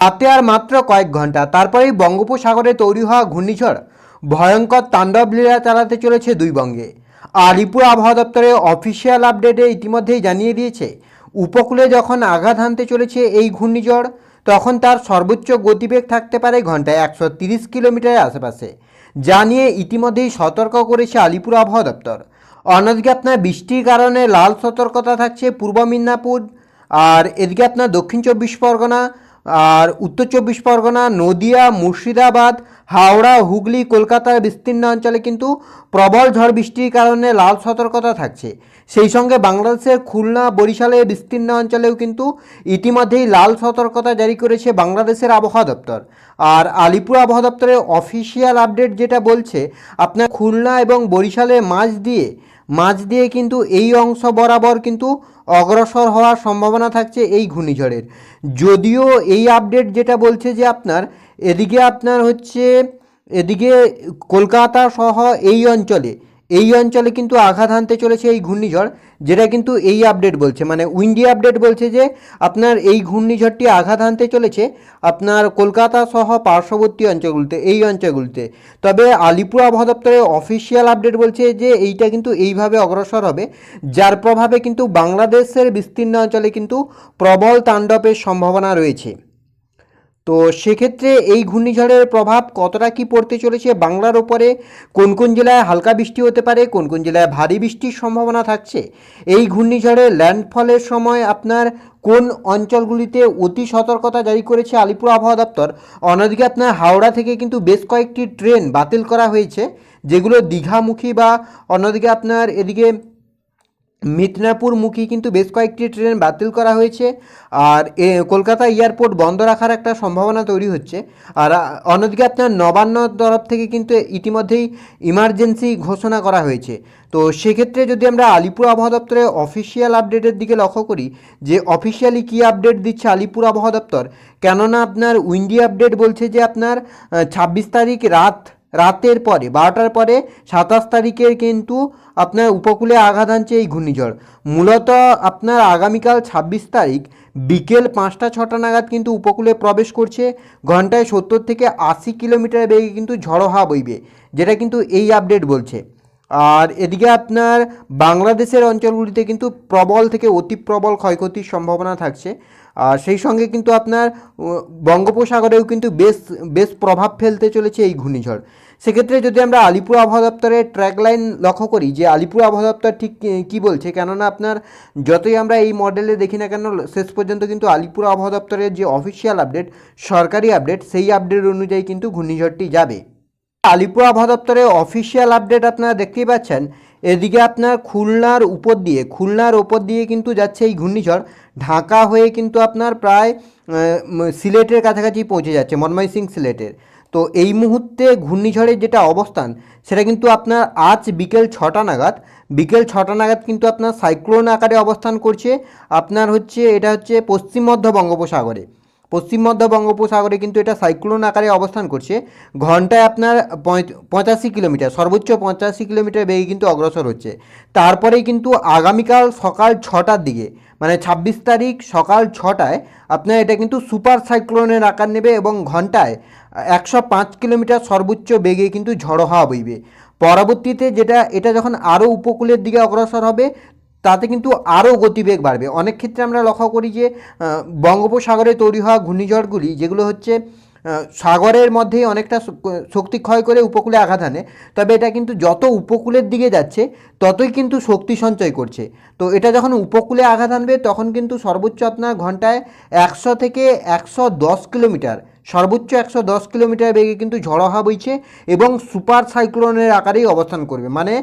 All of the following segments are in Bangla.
তাতে আর মাত্র কয়েক ঘন্টা তারপরেই বঙ্গোপসাগরে তৈরি হওয়া ঘূর্ণিঝড় ভয়ঙ্কর তাণ্ডব লীলা চালাতে চলেছে দুই বঙ্গে। আলিপুর আবহাওয়া দপ্তরের অফিসিয়াল আপডেটে ইতিমধ্যেই জানিয়ে দিয়েছে, উপকূলে যখন আঘাত হানতে চলেছে এই ঘূর্ণিঝড়, তখন তার সর্বোচ্চ গতিবেগ থাকতে পারে ঘন্টায় 130 কিলোমিটারের আশেপাশে, যা নিয়ে ইতিমধ্যেই সতর্ক করেছে আলিপুর আবহাওয়া দপ্তর। অন্যদিকে আপনার বৃষ্টির কারণে লাল সতর্কতা থাকছে পূর্ব মিদনাপুর, আর এদিকে আপনার দক্ষিণ 24 পরগনা, আর উত্তর 24 পরগনা, নদিয়া, মুর্শিদাবাদ, হাওড়া, হুগলি, কলকাতার বিস্তীর্ণ অঞ্চলে কিন্তু প্রবল ঝড় বৃষ্টির কারণে লাল সতর্কতা থাকছে। সেই সঙ্গে বাংলাদেশের খুলনা, বরিশালের বিস্তীর্ণ অঞ্চলেও কিন্তু ইতিমধ্যেই লাল সতর্কতা জারি করেছে বাংলাদেশের আবহাওয়া দপ্তর। আর আলিপুর আবহাওয়া দপ্তরের অফিসিয়াল আপডেট যেটা বলছে, আপনার খুলনা এবং বরিশালের মাঝ দিয়ে কিন্তু এই অংশ বরাবর কিন্তু অগ্রসর হওয়ার সম্ভাবনা থাকছে এই ঘূর্ণিঝড়ের। যদিও এই আপডেট যেটা বলছে যে আপনার এদিকে কলকাতা সহ এই অঞ্চলে কিন্তু আঘাত হানতে চলেছে এই ঘূর্ণিঝড়, যেটা কিন্তু এই আপডেট বলছে, মানে উইন্ডি আপডেট বলছে যে আপনার এই ঘূর্ণিঝড়টি আঘাত হানতে চলেছে আপনার কলকাতা সহ পার্শ্ববর্তী অঞ্চলগুলিতে। তবে আলিপুর আবহাওয়া দপ্তরের অফিসিয়াল আপডেট বলছে যে এইটা কিন্তু এইভাবে অগ্রসর হবে, যার প্রভাবে কিন্তু বাংলাদেশের বিস্তীর্ণ অঞ্চলে কিন্তু প্রবল তাণ্ডবের সম্ভাবনা রয়েছে। তো সেক্ষেত্রে এই ঘূর্ণিঝড়ের প্রভাব কতটা কি পড়তে চলেছে বাংলার ওপরে, কোন কোন জেলায় হালকা বৃষ্টি হতে পারে, কোন কোন জেলায় ভারী বৃষ্টির সম্ভাবনা থাকছে, এই ঘূর্ণিঝড়ের ল্যান্ডফলের সময় আপনার কোন অঞ্চলগুলিতে অতি সতর্কতা জারি করেছে আলিপুর আবহাওয়া দপ্তর। অন্যদিকে আপনার হাওড়া থেকে কিন্তু বেশ কয়েকটি ট্রেন বাতিল করা হয়েছে, যেগুলো দীঘামুখী বা অন্যদিকে আপনার এদিকে মিদনাপুরমুখী কিন্তু বেশ কয়েকটি ট্রেন বাতিল করা হয়েছে। আর কলকাতা এয়ারপোর্ট বন্ধ রাখার একটা সম্ভাবনা তৈরি হচ্ছে। আর অন্যদিকে আপনার নবান্ন তরফ থেকে কিন্তু ইতিমধ্যেই ইমার্জেন্সি ঘোষণা করা হয়েছে। তো সেক্ষেত্রে যদি আমরা আলিপুর আবহাওয়া দপ্তরের অফিসিয়াল আপডেটের দিকে লক্ষ্য করি, যে অফিসিয়ালি কী আপডেট দিচ্ছে আলিপুর আবহাওয়া দপ্তর, কেননা আপনার উইন্ডি আপডেট বলছে যে আপনার 26 তারিখ রাতের পরে 12টার পরে 27 তারিখের কিন্তু আপনার উপকূলে আঘাত হানছে এই ঘূর্ণিঝড়। মূলত আপনার আগামীকাল 26 তারিখ বিকেল 5টা-6টা নাগাদ কিন্তু উপকূলে প্রবেশ করছে, ঘন্টায় 70 থেকে 80 কিলোমিটার বেগে কিন্তু ঝড়ো হাওয়া বইবে, যেটা কিন্তু এই আপডেট বলছে। আর এদিকে আপনার বাংলাদেশের অঞ্চলগুলিতে কিন্তু প্রবল থেকে অতি প্রবল ক্ষয়ক্ষতির সম্ভাবনা থাকছে। আর সেই সঙ্গে কিন্তু আপনার বঙ্গোপসাগরেও কিন্তু বেশ প্রভাব ফেলতে চলেছে এই ঘূর্ণিঝড়। সেক্ষেত্রে যদি আমরা আলিপুর আবহাওয়া দপ্তরের ট্র্যাক লাইন লক্ষ্য করি, যে আলিপুর আবহাওয়া দপ্তর ঠিক কী বলছে, কেননা আপনার যতই আমরা এই মডেলে দেখি না কেন, শেষ পর্যন্ত কিন্তু আলিপুর আবহাওয়া দপ্তরের যে অফিসিয়াল আপডেট, সরকারি আপডেট, সেই আপডেট অনুযায়ী কিন্তু ঘূর্ণিঝড়টি যাবে। আলিপুর আবহাওয়া দপ্তরের অফিসিয়াল আপডেট আপনারা দেখতেই পাচ্ছেন। এদিকে আপনার খুলনার ওপর দিয়ে কিন্তু যাচ্ছে এই ঘূর্ণিঝড়, ঢাকা হয়ে কিন্তু আপনার প্রায় সিলেটের কাছাকাছি পৌঁছে যাচ্ছে, ময়মনসিংহ সিলেটের। তো এই মুহূর্তে ঘূর্ণিঝড়ের যেটা অবস্থান, সেটা কিন্তু আপনার আজ বিকেল ছটা নাগাদ কিন্তু আপনার সাইক্লোন আকারে অবস্থান করছে। আপনার এটা হচ্ছে পশ্চিম মধ্য বঙ্গোপসাগরে কিন্তু এটা সাইক্লোন আকারে অবস্থান করছে। ঘন্টায় আপনার 85 কিলোমিটার, সর্বোচ্চ 85 কিলোমিটার বেগে কিন্তু অগ্রসর হচ্ছে। তারপরেই কিন্তু আগামীকাল সকাল 6টার দিকে, মানে 26 তারিখ সকাল 6টায় আপনার এটা কিন্তু সুপার সাইক্লোনের আকার নেবে এবং ঘন্টায় 105 কিলোমিটার সর্বোচ্চ বেগে কিন্তু ঝড়ো হাওয়া বইবে। পরবর্তীতে এটা যখন আরও উপকূলের দিকে অগ্রসর হবে, তাতে কিন্তু আরও গতিবেগ বাড়বে। অনেক ক্ষেত্রে আমরা লক্ষ্য করি যে বঙ্গোপসাগরে তৈরি হওয়া ঘূর্ণিঝড়গুলি, যেগুলো হচ্ছে সাগরের মধ্যেই অনেকটা শক্তি ক্ষয় করে উপকূলে আঘাত হানে, তবে এটা কিন্তু যত উপকূলের দিকে যাচ্ছে ততই কিন্তু শক্তি সঞ্চয় করছে। তো এটা যখন উপকূলে আঘাত হানবে, তখন কিন্তু সর্বোচ্চ আপনার ঘন্টায় 100 থেকে 110 কিলোমিটার, সর্বোচ্চ 110 কিলোমিটার বেগে কিন্তু ঝড়ো হাওয়া বইছে এবং সুপার সাইক্লোনের আকারেই অবস্থান করবে। মানে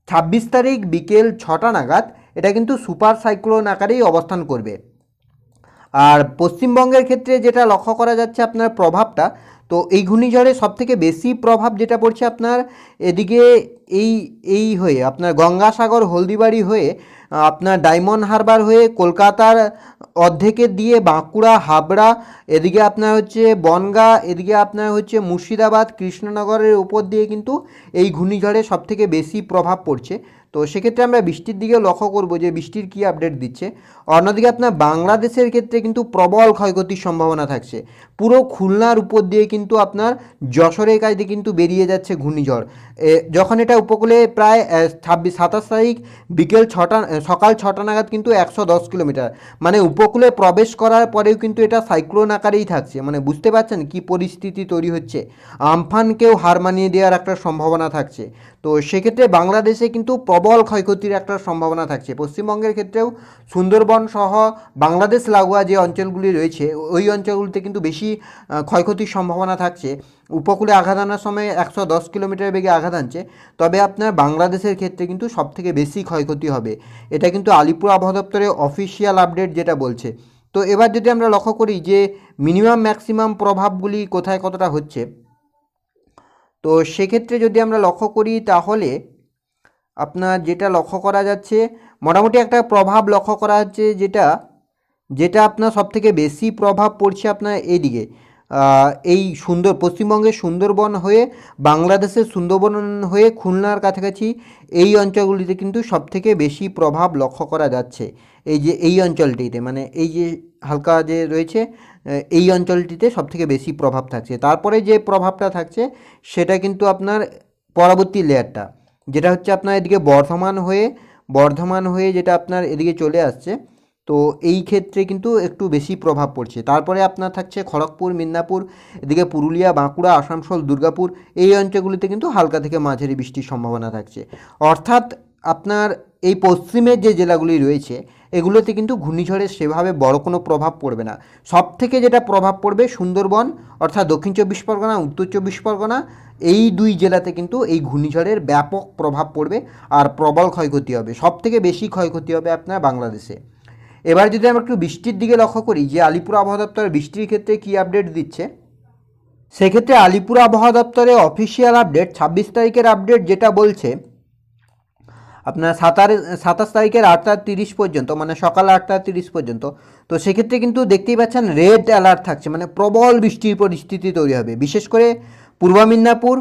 26 তারিখ বিকেল 6টা নাগাদ এটা কিন্তু সুপার সাইক্লোন আকারেই অবস্থান করবে। আর পশ্চিমবঙ্গের ক্ষেত্রে যেটা লক্ষ্য করা যাচ্ছে আপনার প্রভাবটা, তো এই ঘূর্ণিঝড়ের সবথেকে বেশি প্রভাব যেটা পড়ছে আপনার এদিকে এই হয়ে আপনার গঙ্গাসাগর হলদিবাড়ি হয়ে আপনার ডায়মন্ড হারবার হয়ে কলকাতার অর্ধেকের দিয়ে বাঁকুড়া, হাবড়া, এদিকে আপনার হচ্ছে বনগাঁ, এদিকে আপনার হচ্ছে মুর্শিদাবাদ, কৃষ্ণনগরের উপর দিয়ে কিন্তু এই ঘূর্ণিঝড়ে সবথেকে বেশি প্রভাব পড়ছে। তো সেক্ষেত্রে আমরা বৃষ্টির দিকেও লক্ষ্য করব যে বৃষ্টির কী আপডেট দিচ্ছে। অন্যদিকে আপনার বাংলাদেশের ক্ষেত্রে কিন্তু প্রবল ক্ষয়ক্ষতির সম্ভাবনা থাকছে। পুরো খুলনার উপর দিয়ে কিন্তু আপনার যশোরের কাছে কিন্তু বেরিয়ে যাচ্ছে ঘূর্ণিঝড়। যখন এটা উপকূলে প্রায় 27 তারিখ বিকেল 6টা সকাল 6টা নাগাদ কিন্তু 110 কিলোমিটার, মানে উপকূলে প্রবেশ করার পরেও কিন্তু এটা সাইক্লোন আকারেই থাকছে। মানে বুঝতে পারছেন কি পরিস্থিতি তৈরি হচ্ছে, আমফানকেও হার মানিয়ে দেওয়ার একটা সম্ভাবনা থাকছে। তো সেক্ষেত্রে বাংলাদেশে কিন্তু প্রবল ক্ষয়ক্ষতির একটা সম্ভাবনা থাকছে। পশ্চিমবঙ্গের ক্ষেত্রেও সুন্দরবন সহ বাংলাদেশ লাগোয়া যে অঞ্চলগুলি রয়েছে ওই অঞ্চলগুলিতে কিন্তু বেশি ক্ষয়ক্ষতির সম্ভাবনা থাকছে। উপকূলে আঘাত আনার সময় 110 কিলোমিটার বেগে আঘাত আনছে, তবে আপনার বাংলাদেশের ক্ষেত্রে কিন্তু সবথেকে বেশি ক্ষয়ক্ষতি হবে। এটা কিন্তু আলিপুর আবহাওয়া দপ্তরের অফিসিয়াল আপডেট যেটা বলছে। তো এবার যদি আমরা লক্ষ্য করি যে মিনিমাম ম্যাক্সিমাম প্রভাবগুলি কোথায় কতটা হচ্ছে, তো সেক্ষেত্রে যদি আমরা লক্ষ্য করি তাহলে আপনার যেটা লক্ষ্য করা যাচ্ছে মোটামুটি একটা প্রভাব লক্ষ্য করা যাচ্ছে, যেটা আপনার সবথেকে বেশি প্রভাব পড়ছে আপনার এইদিকে, এই পশ্চিমবঙ্গের সুন্দরবন হয়ে বাংলাদেশের সুন্দরবন হয়ে খুলনার কাছাকাছি এই অঞ্চলগুলিতে কিন্তু সবথেকে বেশি প্রভাব লক্ষ্য করা যাচ্ছে। এই অঞ্চলটিতে, মানে এই যে হালকা যে রয়েছে এই অঞ্চলটিতে সবথেকে বেশি প্রভাব থাকছে। তারপরে যে প্রভাবটা থাকছে সেটা কিন্তু আপনার পরবর্তী লেয়ারটা, যেটা হচ্ছে আপনার এদিকে বর্ধমান হয়ে যেটা আপনার এদিকে চলে আসছে। তো এই ক্ষেত্রে কিন্তু একটু বেশি প্রভাব পড়ছে। তারপরে আপনার থাকছে খড়গপুর, মিদনাপুর, এদিকে পুরুলিয়া, বাঁকুড়া, আসানসোল, দুর্গাপুর, এই অঞ্চলগুলিতে কিন্তু হালকা থেকে মাঝারি বৃষ্টির সম্ভাবনা থাকছে। অর্থাৎ আপনার এই পশ্চিমের যে জেলাগুলি রয়েছে এগুলোতে কিন্তু ঘূর্ণিঝড়ের সেভাবে বড় কোনো প্রভাব পড়বে না। সব থেকে যেটা প্রভাব পড়বে সুন্দরবন অর্থাৎ দক্ষিণ 24 পরগনা, উত্তর 24 পরগনা, এই দুই জেলাতে কিন্তু এই ঘূর্ণিঝড়ের ব্যাপক প্রভাব পড়বে আর প্রবল ক্ষয়ক্ষতি হবে। সব থেকে বেশি ক্ষয়ক্ষতি হবে আপনার বাংলাদেশে। এবার যদি আমরা একটু বৃষ্টির দিকে লক্ষ্য করি যে আলিপুর আবহাওয়া দপ্তর বৃষ্টির ক্ষেত্রে কী আপডেট দিচ্ছে, সেক্ষেত্রে আলিপুর আবহাওয়া দপ্তরের অফিসিয়াল আপডেট 26 তারিখের আপডেট যেটা বলছে আপনার 27 তারিখের 8:30 পর্যন্ত, মানে সকাল 8:30 পর্যন্ত। তো সেক্ষেত্রে কিন্তু দেখতেই পাচ্ছেন রেড অ্যালার্ট থাকছে, মানে প্রবল বৃষ্টির পরিস্থিতি তৈরি হবে। বিশেষ করে পূর্ব মিদনাপুর,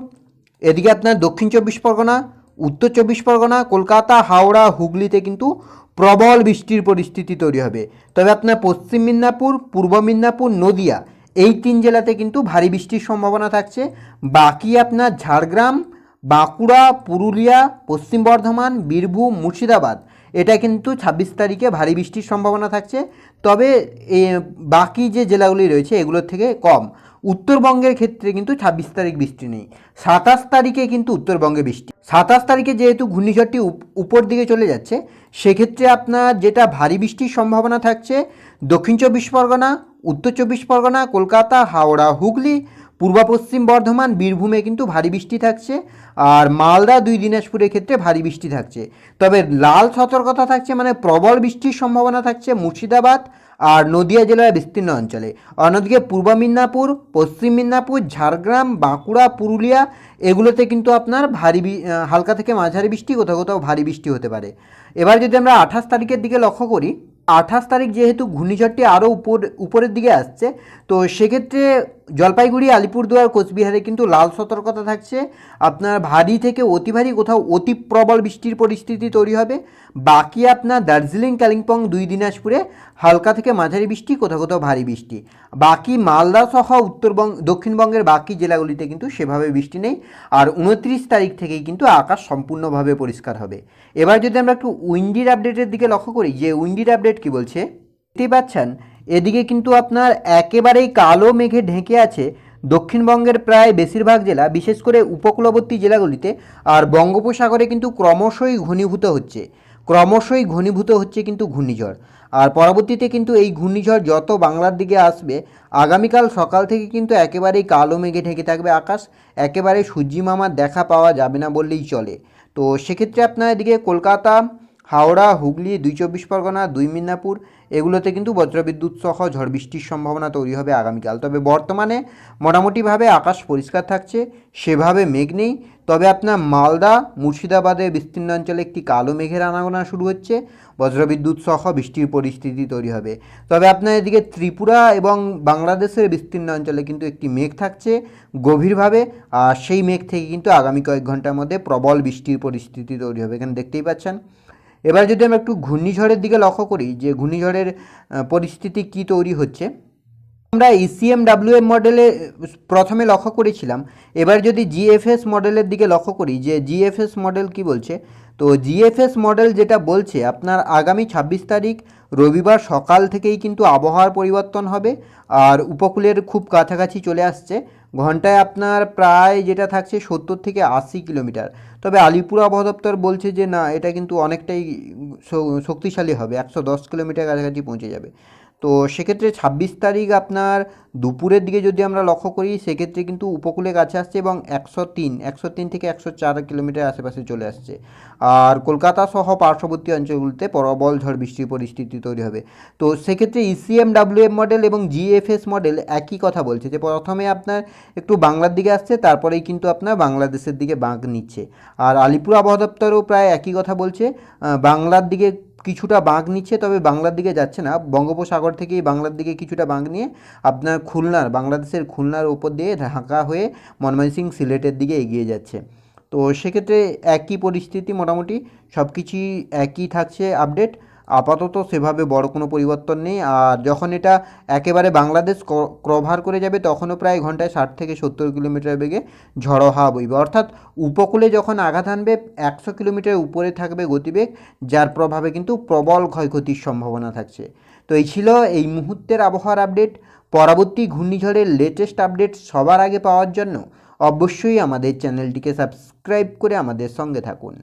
এদিকে আপনার দক্ষিণ 24 পরগনা, উত্তর 24 পরগনা, কলকাতা, হাওড়া, হুগলিতে কিন্তু প্রবল বৃষ্টির পরিস্থিতি তৈরি হবে। তবে আপনার পশ্চিম মিদনাপুর, পূর্ব মিদনাপুর, নদিয়া, এই 3 জেলাতে কিন্তু ভারী বৃষ্টির সম্ভাবনা থাকছে। বাকি আপনার ঝাড়গ্রাম, বাঁকুড়া, পুরুলিয়া, পশ্চিম বর্ধমান, বীরভূম, মুর্শিদাবাদ, এটা কিন্তু 26 তারিখে ভারী বৃষ্টির সম্ভাবনা থাকছে। তবে বাকি যে জেলাগুলি রয়েছে এগুলোর থেকে কম। উত্তরবঙ্গের ক্ষেত্রে কিন্তু 26 তারিখ বৃষ্টি নেই, 27 তারিখে কিন্তু উত্তরবঙ্গে বৃষ্টি। 27 তারিখে যেহেতু ঘূর্ণিঝড়টি উপর দিকে চলে যাচ্ছে, সেক্ষেত্রে আপনার যেটা ভারী বৃষ্টির সম্ভাবনা থাকছে দক্ষিণ 24 পরগনা, উত্তর 24 পরগনা, কলকাতা, হাওড়া, হুগলি, পূর্ব পশ্চিম বর্ধমান, বীরভূমে কিন্তু ভারী বৃষ্টি থাকছে। আর মালদা, 2 দিনাজপুরের ক্ষেত্রে ভারী বৃষ্টি থাকছে। তবে লাল সতর্কতা থাকছে, মানে প্রবল বৃষ্টির সম্ভাবনা থাকছে মুর্শিদাবাদ আর নদিয়া জেলার বিস্তীর্ণ অঞ্চলে। অন্যদিকে পূর্ব মিদনাপুর, পশ্চিম মিদনাপুর, ঝাড়গ্রাম, বাঁকুড়া, পুরুলিয়া, এগুলোতে কিন্তু আপনার হালকা থেকে মাঝারি বৃষ্টি, কোথাও কোথাও ভারী বৃষ্টি হতে পারে। এবার যদি আমরা 28 তারিখের দিকে লক্ষ্য করি, 28 তারিখ যেহেতু ঘূর্ণিঝড়টি আরও উপরের দিকে আসছে, তো সেক্ষেত্রে জলপাইগুড়ি, আলিপুরদুয়ার, কোচবিহারে কিন্তু লাল সতর্কতা থাকছে। আপনার ভারী থেকে অতি ভারী, কোথাও অতি প্রবল বৃষ্টির পরিস্থিতি তৈরি হবে। বাকি আপনার দার্জিলিং, কালিম্পং, 2 দিনাজপুরে হালকা থেকে মাঝারি বৃষ্টি, কোথাও কোথাও ভারী বৃষ্টি। বাকি মালদা সহ দক্ষিণবঙ্গের বাকি জেলাগুলিতে কিন্তু সেভাবে বৃষ্টি নেই। আর 29 তারিখ থেকেই কিন্তু আকাশ সম্পূর্ণভাবে পরিষ্কার হবে। এবার যদি আমরা একটু উইন্ডির আপডেটের দিকে লক্ষ্য করি যে উইন্ডির আপডেট কি বলছে, দেখতেই পাচ্ছেন এদিকে কিন্তু আপনার একেবারেই কালো মেঘে ঢেকে আছে দক্ষিণবঙ্গের প্রায় বেশিরভাগ জেলা, বিশেষ করে উপকূলবর্তী জেলাগুলিতে। আর বঙ্গোপসাগরে কিন্তু ক্রমশই ঘনীভূত হচ্ছে কিন্তু ঘূর্ণিঝড়। আর পরবর্তীতে কিন্তু এই ঘূর্ণিঝড় যত বাংলার দিকে আসবে, আগামীকাল সকাল থেকে কিন্তু একেবারেই কালো মেঘে ঢেকে থাকবে আকাশ, একেবারে সূর্যি মামার দেখা পাওয়া যাবে না বললেই চলে। তো সেক্ষেত্রে আপনার এদিকে কলকাতা, হাওড়া, হুগলি, 2 চব্বিশ পরগনা, 2 মিদনাপুর এগুলোতে কিন্তু বজ্রবিদ্যুৎ সহ ঝড় বৃষ্টির সম্ভাবনা তৈরি হবে আগামীকাল। তবে বর্তমানে মোটামুটিভাবে আকাশ পরিষ্কার থাকছে, সেভাবে মেঘ নেই। তবে আপনার মালদা, মুর্শিদাবাদের বিস্তীর্ণ অঞ্চলে একটি কালো মেঘের আনাগোনা শুরু হচ্ছে, বজ্রবিদ্যুৎ সহ বৃষ্টির পরিস্থিতি তৈরি হবে। তবে আপনার এদিকে ত্রিপুরা এবং বাংলাদেশের বিস্তীর্ণ অঞ্চলে কিন্তু একটি মেঘ থাকছে গভীরভাবে, আর সেই মেঘ থেকে কিন্তু আগামী কয়েক ঘন্টার মধ্যে প্রবল বৃষ্টির পরিস্থিতি তৈরি হবে, এখানে দেখতেই পাচ্ছেন। এবার যদি আমরা একটু ঘূর্ণিঝড়ের দিকে লক্ষ্য করি যে ঘূর্ণিঝড়ের পরিস্থিতি কী তৈরি হচ্ছে, আমরা ECMWM মডেলে প্রথমে লক্ষ্য করেছিলাম। এবার যদি GFS মডেলের দিকে লক্ষ্য করি যে GFS মডেল কি বলছে, তো GFS মডেল যেটা বলছে আপনার আগামী 26 তারিখ রবিবার সকাল থেকেই কিন্তু আবহাওয়ার পরিবর্তন হবে, আর উপকূলের খুব কাছাকাছি চলে আসছে, ঘন্টায় আপনার প্রায় যেটা থাকছে 70 থেকে 80 কিলোমিটার। তবে আলিপুর আবহাওয়া দপ্তর বলছে যে না, এটা কিন্তু অনেকটাই শক্তিশালী হবে, 110 কিলোমিটার কাছাকাছি পৌঁছে যাবে। তো সেক্ষেত্রে 26 তারিখ আপনার দুপুরের দিকে যদি আমরা লক্ষ্য করি, সেক্ষেত্রে কিন্তু উপকূলে কাছে আসছে এবং 103 থেকে 104 কিলোমিটার আশেপাশে চলে আসছে। আর কলকাতা সহ পার্শ্ববর্তী অঞ্চলগুলিতে প্রবল ঝড় বৃষ্টির পরিস্থিতি তৈরি হবে। তো সেক্ষেত্রে ECMWM মডেল এবং GFS মডেল একই কথা বলছে যে প্রথমে আপনার একটু বাংলার দিকে আসছে, তারপরেই কিন্তু আপনার বাংলাদেশের দিকে বাঁক নিচ্ছে। আর আলিপুর আবহাওয়া দপ্তরও প্রায় একই কথা বলছে, বাংলার দিকে কিছুটা বাঁক নিচ্ছে, তবে বাংলার দিকে যাচ্ছে না, বঙ্গোপসাগর থেকেই বাংলার দিকে কিছুটা বাঁক নিয়ে আপনার বাংলাদেশের খুলনার ওপর দিয়ে ঢাকা হয়ে ময়মনসিংহ, সিলেটের দিকে এগিয়ে যাচ্ছে। তো সেক্ষেত্রে একই পরিস্থিতি, মোটামুটি সব কিছুই একই থাকছে আপডেট। আপাতত সেভাবে বড় কোনো পরিবর্তন নেই। আর যখন এটা একেবারে বাংলাদেশ কভার করে যাবে, তখনও প্রায় ঘন্টায় 60 থেকে 70 কিলোমিটার বেগে ঝড়ো হাওয়া বইবে, অর্থাৎ উপকূলে যখন আঘাত আনবে 100 কিলোমিটার উপরে থাকবে গতিবেগ, যার প্রভাবে কিন্তু প্রবল ক্ষয়ক্ষতির সম্ভাবনা থাকছে। তো এই ছিল এই মুহূর্তের আবহাওয়ার আপডেট। পরবর্তী ঘূর্ণিঝড়ের লেটেস্ট আপডেট সবার আগে পাওয়ার জন্য অবশ্যই আমাদের চ্যানেলটিকে সাবস্ক্রাইব করে আমাদের সঙ্গে থাকুন।